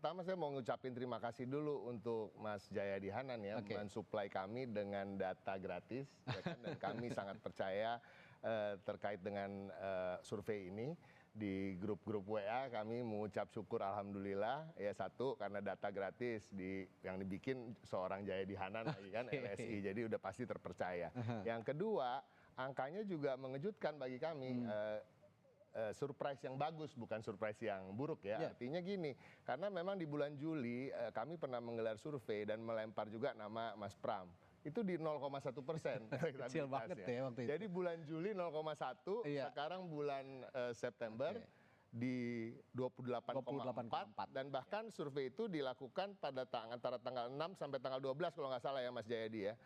pertama saya mau ngucapin terima kasih dulu untuk Mas Jayadi Hanan ya, mensuplai kami dengan data gratis, ya kan? Dan kami sangat percaya terkait dengan survei ini. Di grup-grup WA kami mengucap syukur alhamdulillah ya, satu karena data gratis yang dibikin seorang Jayadi Hanan lagi kan LSI, jadi udah pasti terpercaya. Yang kedua, angkanya juga mengejutkan bagi kami. Surprise yang bagus, bukan surprise yang buruk ya. Artinya gini, karena memang di bulan Juli kami pernah menggelar survei dan melempar juga nama Mas Pram. Itu di 0,1%. Kecil banget ya waktu itu. Jadi bulan Juli 0,1, sekarang bulan September di 28,4, dan bahkan survei itu dilakukan pada antara tanggal 6 sampai tanggal 12 kalau nggak salah ya Mas Jayadi ya.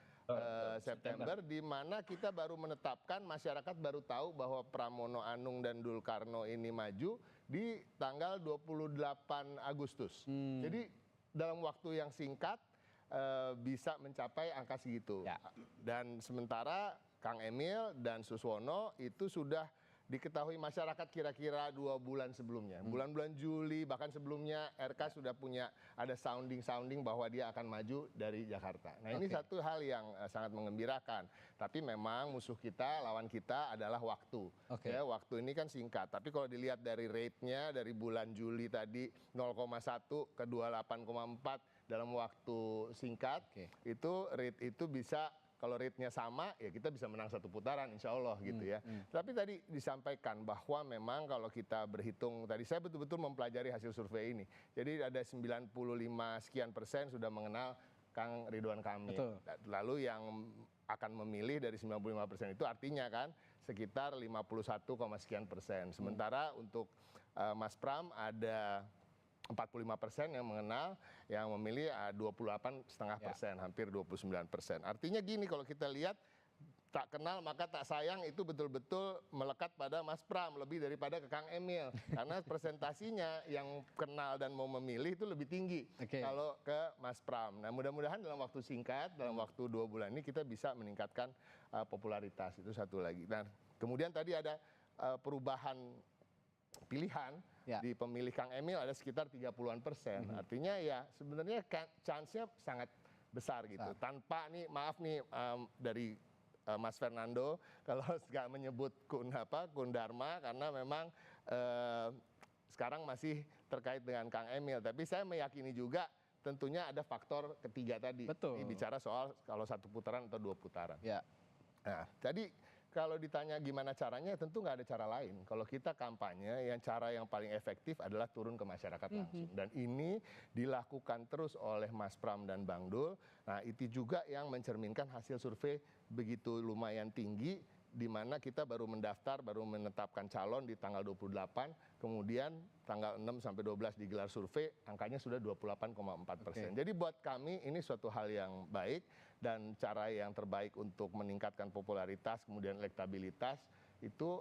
September, di mana kita baru menetapkan, masyarakat baru tahu bahwa Pramono Anung dan Doel Karno ini maju di tanggal 28 Agustus. Jadi dalam waktu yang singkat bisa mencapai angka segitu. Dan sementara Kang Emil dan Suswono itu sudah diketahui masyarakat kira-kira 2 bulan sebelumnya. Bulan-bulan Juli bahkan sebelumnya RK sudah punya ada sounding bahwa dia akan maju dari Jakarta. Nah ini satu hal yang sangat mengembirakan. Tapi memang musuh kita, lawan kita adalah waktu. Ya, waktu ini kan singkat. Tapi kalau dilihat dari rate-nya dari bulan Juli tadi 0,1 ke 28,4 dalam waktu singkat, itu rate itu bisa, kalau rate-nya sama, ya kita bisa menang 1 putaran insya Allah gitu ya. Tapi tadi disampaikan bahwa memang kalau kita berhitung, tadi saya betul-betul mempelajari hasil survei ini. Jadi ada 95 sekian persen sudah mengenal Kang Ridwan Kamil. Lalu yang akan memilih dari 95% itu artinya kan sekitar 51, sekian persen. Sementara untuk Mas Pram ada 45% yang mengenal, yang memilih 28,5%, hampir 29%. Artinya gini, kalau kita lihat tak kenal maka tak sayang itu betul-betul melekat pada Mas Pram lebih daripada ke Kang Emil, karena presentasinya yang kenal dan mau memilih itu lebih tinggi kalau ke Mas Pram. Nah mudah-mudahan dalam waktu singkat, dalam waktu 2 bulan ini kita bisa meningkatkan popularitas, itu satu lagi. Nah kemudian tadi ada perubahan pilihan di pemilih Kang Emil ada sekitar 30-an%. Artinya ya sebenarnya chance-nya sangat besar gitu. Tanpa nih, maaf nih dari Mas Fernando kalau nggak menyebut Kun Dharma, karena memang sekarang masih terkait dengan Kang Emil. Tapi saya meyakini juga tentunya ada faktor ketiga tadi. Ini bicara soal kalau 1 putaran atau 2 putaran. Nah, jadi kalau ditanya gimana caranya, tentu nggak ada cara lain. Kalau kita kampanye, cara yang paling efektif adalah turun ke masyarakat langsung. Dan ini dilakukan terus oleh Mas Pram dan Bang Doel. Nah, itu juga yang mencerminkan hasil survei begitu lumayan tinggi, di mana kita baru mendaftar, baru menetapkan calon di tanggal 28, kemudian tanggal 6 sampai 12 digelar survei, angkanya sudah 28,4%. Jadi buat kami ini suatu hal yang baik, dan cara yang terbaik untuk meningkatkan popularitas, kemudian elektabilitas, itu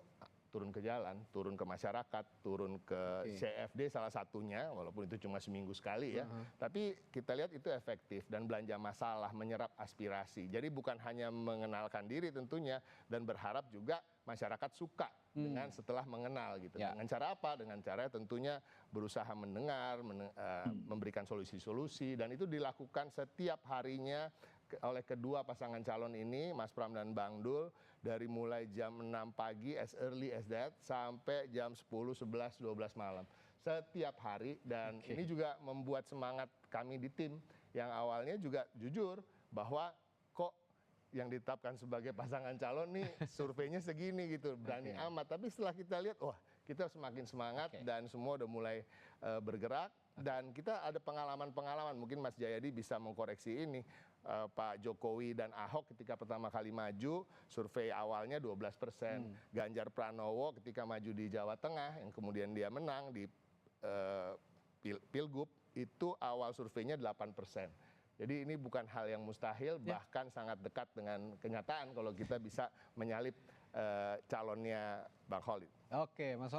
turun ke jalan, turun ke masyarakat, turun ke CFD salah satunya, walaupun itu cuma seminggu sekali ya. Tapi kita lihat itu efektif, dan belanja masalah, menyerap aspirasi. Jadi bukan hanya mengenalkan diri tentunya, dan berharap juga masyarakat suka dengan setelah mengenal gitu. Dengan cara apa? Dengan cara tentunya berusaha mendengar, memberikan solusi-solusi, dan itu dilakukan setiap harinya oleh kedua pasangan calon ini, Mas Pram dan Bang Doel, dari mulai jam 6 pagi, as early as that, sampai jam 10, 11, 12 malam. Setiap hari, dan ini juga membuat semangat kami di tim, yang awalnya juga jujur, bahwa kok yang ditetapkan sebagai pasangan calon nih surveinya segini gitu, berani amat. Tapi setelah kita lihat, wah kita semakin semangat, dan semua udah mulai bergerak. Dan kita ada pengalaman-pengalaman, mungkin Mas Jayadi bisa mengkoreksi ini. Pak Jokowi dan Ahok ketika pertama kali maju, survei awalnya 12%. Ganjar Pranowo ketika maju di Jawa Tengah, yang kemudian dia menang di Pilgub, itu awal surveinya 8%. Jadi ini bukan hal yang mustahil, bahkan sangat dekat dengan kenyataan kalau kita bisa menyalip calonnya Bang Khalid. Oke, Mas